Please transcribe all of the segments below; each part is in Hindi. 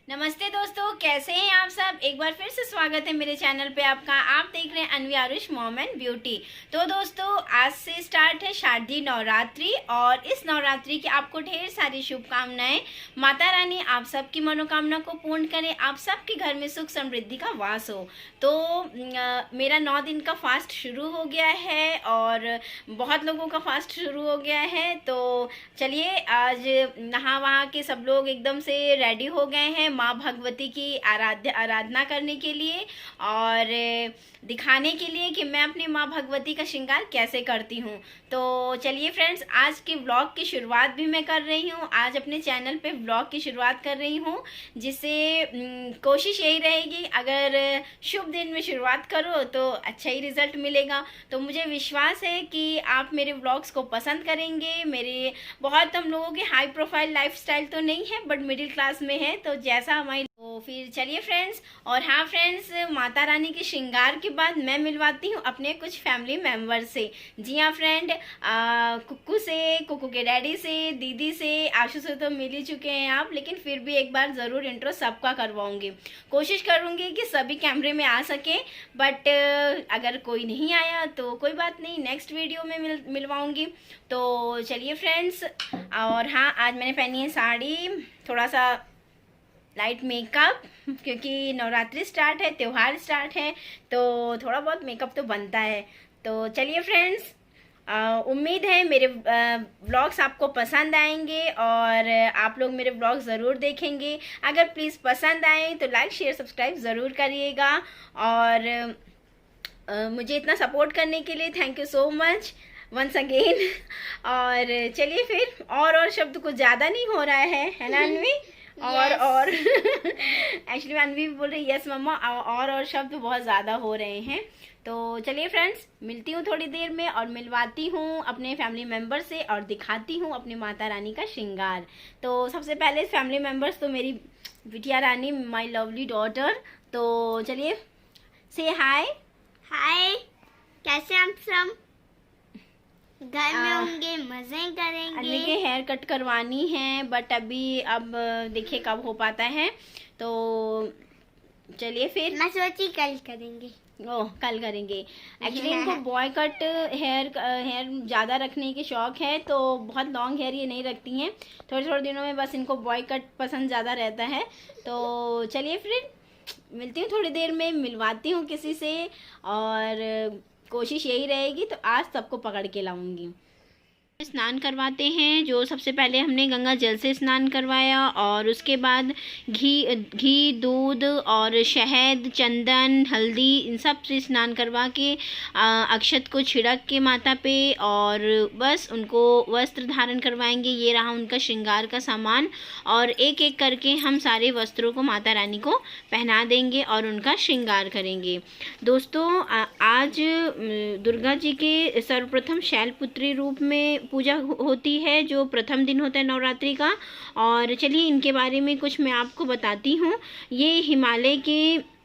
नमस्ते दोस्तों, कैसे हैं आप सब। एक बार फिर से स्वागत है मेरे चैनल पे आपका। आप देख रहे हैं अनवी आरुष मॉम एंड ब्यूटी। तो दोस्तों, आज से स्टार्ट है शारदीय नवरात्रि और इस नवरात्रि की आपको ढेर सारी शुभकामनाएं। माता रानी आप सबकी मनोकामना को पूर्ण करें, आप सबके घर में सुख समृद्धि का वास हो। तो मेरा 9 दिन का फास्ट शुरू हो गया है और बहुत लोगों का फास्ट शुरू हो गया है। तो चलिए, आज नहा वहा के सब लोग एकदम से रेडी हो गए हैं माँ भगवती की आराधना करने के लिए और दिखाने के लिए कि मैं अपनी माँ भगवती का श्रृंगार कैसे करती हूँ। तो चलिए फ्रेंड्स, आज के व्लॉग की शुरुआत भी मैं कर रही हूँ। आज अपने चैनल पे व्लॉग की शुरुआत कर रही हूँ, जिससे कोशिश यही रहेगी अगर शुभ दिन में शुरुआत करो तो अच्छा ही रिजल्ट मिलेगा। तो मुझे विश्वास है कि आप मेरे व्लॉग्स को पसंद करेंगे। मेरे बहुत हम लोगों के हाई प्रोफाइल लाइफस्टाइल तो नहीं है, बट मिडिल क्लास में है, तो जैसा हमारी। तो फिर चलिए फ्रेंड्स, और हाँ फ्रेंड्स, माता रानी के श्रृंगार के बाद मैं मिलवाती हूँ अपने कुछ फैमिली मेम्बर से। जी हाँ फ्रेंड, कुक्कू से, कुक्कू के डैडी से, दीदी से, आशु से तो मिल ही चुके हैं आप, लेकिन फिर भी एक बार ज़रूर इंट्रो सबका करवाऊंगी। कोशिश करूंगी कि सभी कैमरे में आ सके, बट अगर कोई नहीं आया तो कोई बात नहीं, नेक्स्ट वीडियो में मिलवाऊंगी। तो चलिए फ्रेंड्स, और हाँ, आज मैंने पहनी है साड़ी, थोड़ा सा लाइट मेकअप, क्योंकि नवरात्रि स्टार्ट है, त्यौहार स्टार्ट है, तो थोड़ा बहुत मेकअप तो बनता है। तो चलिए फ्रेंड्स, उम्मीद है मेरे व्लॉग्स आपको पसंद आएंगे और आप लोग मेरे व्लॉग ज़रूर देखेंगे। अगर प्लीज़ पसंद आए तो लाइक शेयर सब्सक्राइब ज़रूर करिएगा और मुझे इतना सपोर्ट करने के लिए thank you so much once again. और चलिए फिर, और शब्द कुछ ज़्यादा नहीं हो रहा है ना अनवी? और एक्चुअली अनवी बोल रही यस मम्मा, और शब्द बहुत ज़्यादा हो रहे हैं। तो चलिए फ्रेंड्स, मिलती हूँ थोड़ी देर में और मिलवाती हूँ अपने फैमिली मेम्बर से और दिखाती हूँ अपनी माता रानी का श्रृंगार। तो सबसे पहले फैमिली मेम्बर्स तो मेरी बिटिया रानी, माय लवली डॉटर। तो चलिए, से हाय। हाय, कैसे आप सब? घर में होंगे, मजे करेंगे। अनवी के हेयर कट करवानी है, बट अब देखिए कब हो पाता है। तो चलिए फिर, मैं सोची कल करेंगे। ओह, कल करेंगे। एक्चुअली इनको बॉय कट हेयर ज़्यादा रखने के शौक है, तो बहुत लॉन्ग हेयर ये नहीं रखती हैं। थोड़े थोड़े दिनों में बस इनको बॉय कट पसंद ज़्यादा रहता है। तो चलिए फिर, मिलती हूँ थोड़ी देर में, मिलवाती हूँ किसी से, और कोशिश यही रहेगी तो आज सबको पकड़ के लाऊंगी। स्नान करवाते हैं। जो सबसे पहले हमने गंगा जल से स्नान करवाया और उसके बाद घी दूध और शहद, चंदन, हल्दी, इन सब से स्नान करवा के अक्षत को छिड़क के माता पे, और बस उनको वस्त्र धारण करवाएंगे। ये रहा उनका श्रृंगार का सामान, और एक एक करके हम सारे वस्त्रों को माता रानी को पहना देंगे और उनका श्रृंगार करेंगे। दोस्तों, आज दुर्गा जी के सर्वप्रथम शैलपुत्री रूप में पूजा होती है, जो प्रथम दिन होता है नवरात्रि का। और चलिए, इनके बारे में कुछ मैं आपको बताती हूँ। ये हिमालय के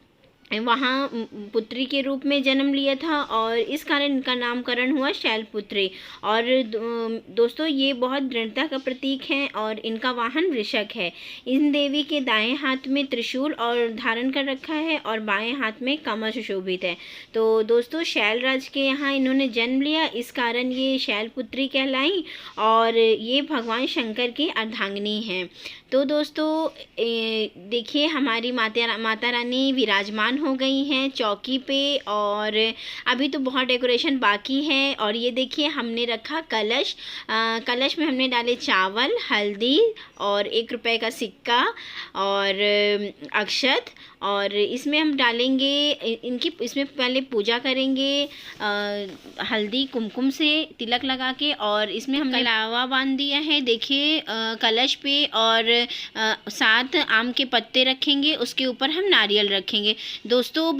वहाँ पुत्री के रूप में जन्म लिया था और इस कारण इनका नामकरण हुआ शैलपुत्री। और दोस्तों, ये बहुत दृढ़ता का प्रतीक है और इनका वाहन वृषक है। इन देवी के दाएं हाथ में त्रिशूल और धारण कर रखा है और बाएं हाथ में कमल सुशोभित है। तो दोस्तों, शैलराज के यहाँ इन्होंने जन्म लिया, इस कारण ये शैलपुत्री कहलाई और ये भगवान शंकर की अर्धांगिनी हैं। तो दोस्तों, देखिए, हमारी माता रानी विराजमान हो गई हैं चौकी पे, और अभी तो बहुत डेकोरेशन बाकी है। और ये देखिए, हमने रखा कलश। कलश में हमने डाले चावल, हल्दी और 1 रुपए का सिक्का और अक्षत, और इसमें हम डालेंगे इसमें पहले पूजा करेंगे हल्दी कुमकुम से तिलक लगा के, और इसमें हमने लावा बांध दिया है देखिए कलश पे, और 7 आम के पत्ते रखेंगे, उसके ऊपर हम नारियल रखेंगे। दोस्तों,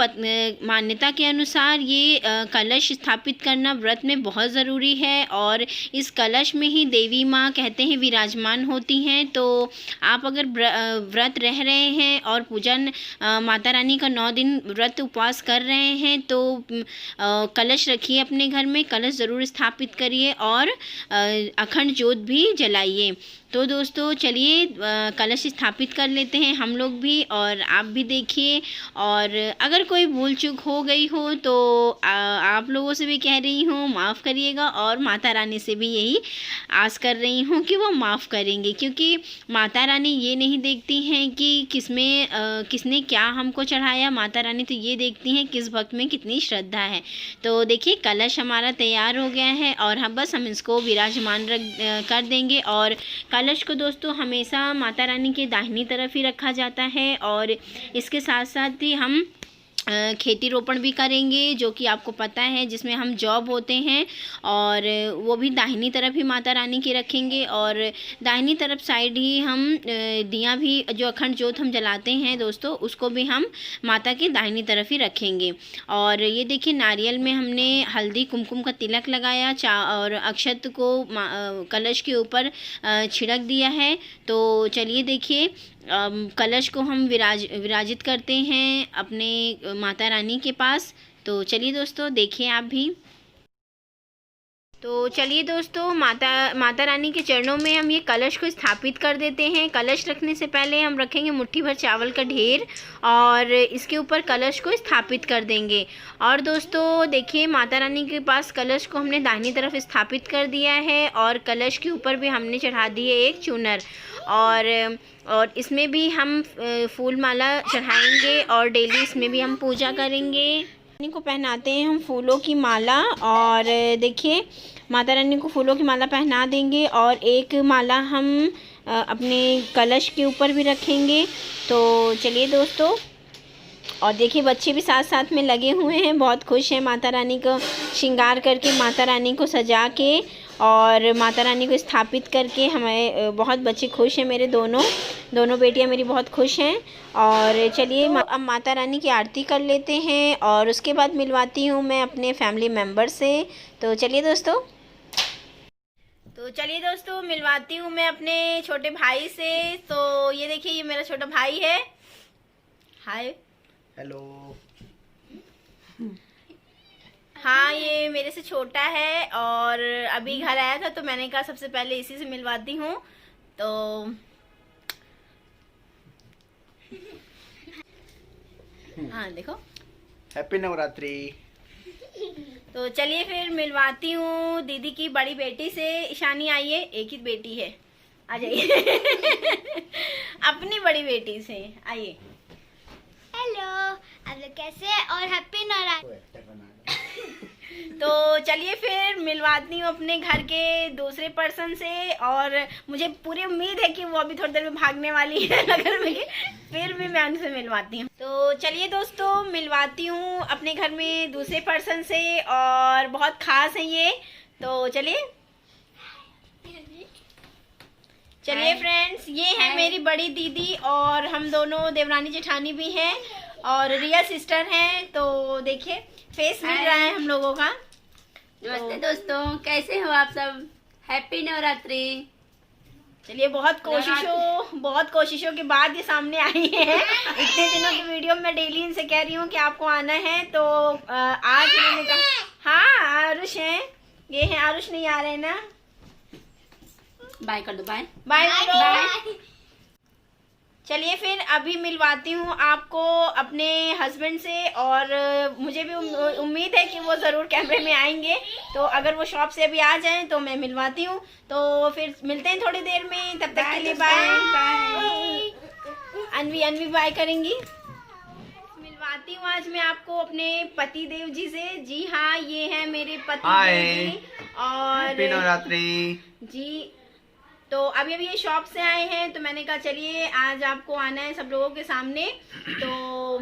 मान्यता के अनुसार ये कलश स्थापित करना व्रत में बहुत ज़रूरी है, और इस कलश में ही देवी माँ कहते हैं विराजमान होती हैं। तो आप अगर व्रत रह रहे हैं और पूजन माता रानी का 9 दिन व्रत उपवास कर रहे हैं, तो कलश रखिए अपने घर में, कलश ज़रूर स्थापित करिए और अखंड ज्योत भी जलाइए। तो दोस्तों चलिए कलश स्थापित कर लेते हैं हम लोग भी, और आप भी देखिए। और अगर कोई भूल चूक हो गई हो तो आप लोगों से भी कह रही हूँ माफ़ करिएगा, और माता रानी से भी यही आस कर रही हूँ कि वो माफ़ करेंगे, क्योंकि माता रानी ये नहीं देखती हैं कि किसने क्या हमको चढ़ाया। माता रानी तो ये देखती हैं किस भक्त में कितनी श्रद्धा है। तो देखिए कलश हमारा तैयार हो गया है, और हम इसको विराजमान कर देंगे। और कलश को दोस्तों हमेशा माता रानी के दाहिनी तरफ ही रखा जाता है, और इसके साथ साथ ही हम खेती रोपण भी करेंगे, जो कि आपको पता है, जिसमें हम जौ बोते हैं, और वो भी दाहिनी तरफ ही माता रानी की रखेंगे। और दाहिनी तरफ साइड ही हम दिया भी, जो अखंड ज्योत हम जलाते हैं दोस्तों, उसको भी हम माता की दाहिनी तरफ ही रखेंगे। और ये देखिए नारियल में हमने हल्दी कुमकुम का तिलक लगाया, और अक्षत को कलश के ऊपर छिड़क दिया है। तो चलिए देखिए कलश को हम विराजित करते हैं अपने माता रानी के पास। तो चलिए दोस्तों देखिए आप भी। तो चलिए दोस्तों माता रानी के चरणों में हम ये कलश को स्थापित कर देते हैं। कलश रखने से पहले हम रखेंगे मुट्ठी भर चावल का ढेर, और इसके ऊपर कलश को स्थापित कर देंगे। और दोस्तों देखिए माता रानी के पास कलश को हमने दाहिनी तरफ स्थापित कर दिया है, और कलश के ऊपर भी हमने चढ़ा दी है एक चूनर, और इसमें भी हम फूल माला चढ़ाएंगे, और डेली इसमें भी हम पूजा करेंगे। रानी को पहनाते हैं हम फूलों की माला, और देखिए माता रानी को फूलों की माला पहना देंगे, और एक माला हम अपने कलश के ऊपर भी रखेंगे। तो चलिए दोस्तों, और देखिए बच्चे भी साथ साथ में लगे हुए हैं, बहुत खुश हैं माता रानी को श्रृंगार करके, माता रानी को सजा के और माता रानी को स्थापित करके। हमें बहुत बच्चे खुश हैं, मेरे दोनों बेटियां मेरी बहुत खुश हैं। और चलिए अब माता रानी की आरती कर लेते हैं, और उसके बाद मिलवाती हूँ मैं अपने फैमिली मेम्बर से। तो चलिए दोस्तों मिलवाती हूँ मैं अपने छोटे भाई से। तो ये देखिए ये मेरा छोटा भाई है। हाय, हेलो। हाँ ये मेरे से छोटा है, और अभी घर आया था तो मैंने कहा सबसे पहले इसी से मिलवाती हूँ। तो हाँ देखो, हैप्पी नवरात्रि। तो चलिए फिर मिलवाती हूँ दीदी की बड़ी बेटी से। ईशानी आइए, एक ही बेटी है, आ जाइए अपनी बड़ी बेटी से आइए। हेलो, आप लोग कैसे हैं? और हैप्पी नवरात्रि। तो चलिए फिर मिलवाती हूँ अपने घर के दूसरे पर्सन से, और मुझे पूरी उम्मीद है कि वो अभी थोड़ी देर में भागने वाली है नगर में, फिर भी मैं उनसे मिलवाती हूँ। तो चलिए दोस्तों मिलवाती हूँ अपने घर में दूसरे पर्सन से, और बहुत खास है ये। तो चलिए फ्रेंड्स, ये है मेरी बड़ी दीदी, और हम दोनों देवरानी जेठानी भी हैं, और रिया सिस्टर हैं। तो देखिए फेस मिल रहा है हम लोगों का। नमस्ते दोस्तों, कैसे हो आप सब? हैप्पी नवरात्रि। चलिए बहुत कोशिशों के बाद ये सामने आई है। इतने दिनों की वीडियो में डेली इनसे कह रही हूँ कि आपको आना है, तो आज इन्होंने कहा। हाँ आरुष है, ये है आरुष, नहीं आ रहे हैं ना? बाय कर दो, बाय बाय। चलिए फिर अभी मिलवाती हूँ आपको अपने हस्बैंड से, और मुझे भी उम्मीद है कि वो ज़रूर कैमरे में आएंगे। तो अगर वो शॉप से अभी आ जाएं तो मैं मिलवाती हूँ। तो फिर मिलते हैं थोड़ी देर में, तब तक के लिए बाय। अनवी बाय करेंगी। मिलवाती हूँ आज मैं आपको अपने पति देव जी से। जी हाँ, ये है मेरे पति देव जी, और हैप्पी नवरात्रि जी। तो अभी ये शॉप से आए हैं, तो मैंने कहा चलिए आज आपको आना है सब लोगों के सामने। तो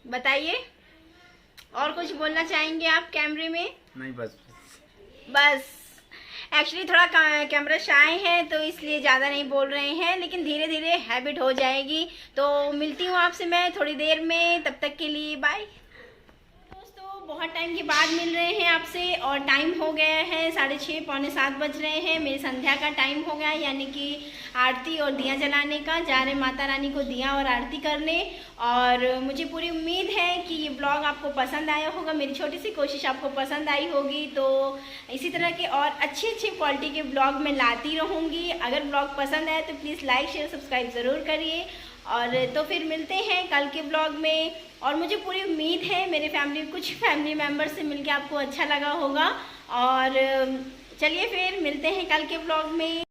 बताइए, और कुछ बोलना चाहेंगे आप कैमरे में? नहीं, बस एक्चुअली थोड़ा कैमरा शाय है, तो इसलिए ज़्यादा नहीं बोल रहे हैं, लेकिन धीरे धीरे हैबिट हो जाएगी। तो मिलती हूँ आपसे मैं थोड़ी देर में, तब तक के लिए बाय। दोस्तों बहुत टाइम के बाद मिल रहे हैं आपसे और टाइम हो गया है 6:30 पौने 7 बज रहे हैं। मेरी संध्या का टाइम हो गया है, यानी कि आरती और दिया जलाने का। जा रहे माता रानी को दिया और आरती करने। और मुझे पूरी उम्मीद है कि ये ब्लॉग आपको पसंद आया होगा, मेरी छोटी सी कोशिश आपको पसंद आई होगी। तो इसी तरह के और अच्छी क्वालिटी के ब्लॉग मैं लाती रहूँगी। अगर ब्लॉग पसंद आए तो प्लीज़ लाइक शेयर सब्सक्राइब ज़रूर करिए। और तो फिर मिलते हैं कल के ब्लॉग में। और मुझे पूरी उम्मीद है मेरे कुछ फैमिली मेम्बर्स से मिलके आपको अच्छा लगा होगा। और चलिए फिर मिलते हैं कल के ब्लॉग में।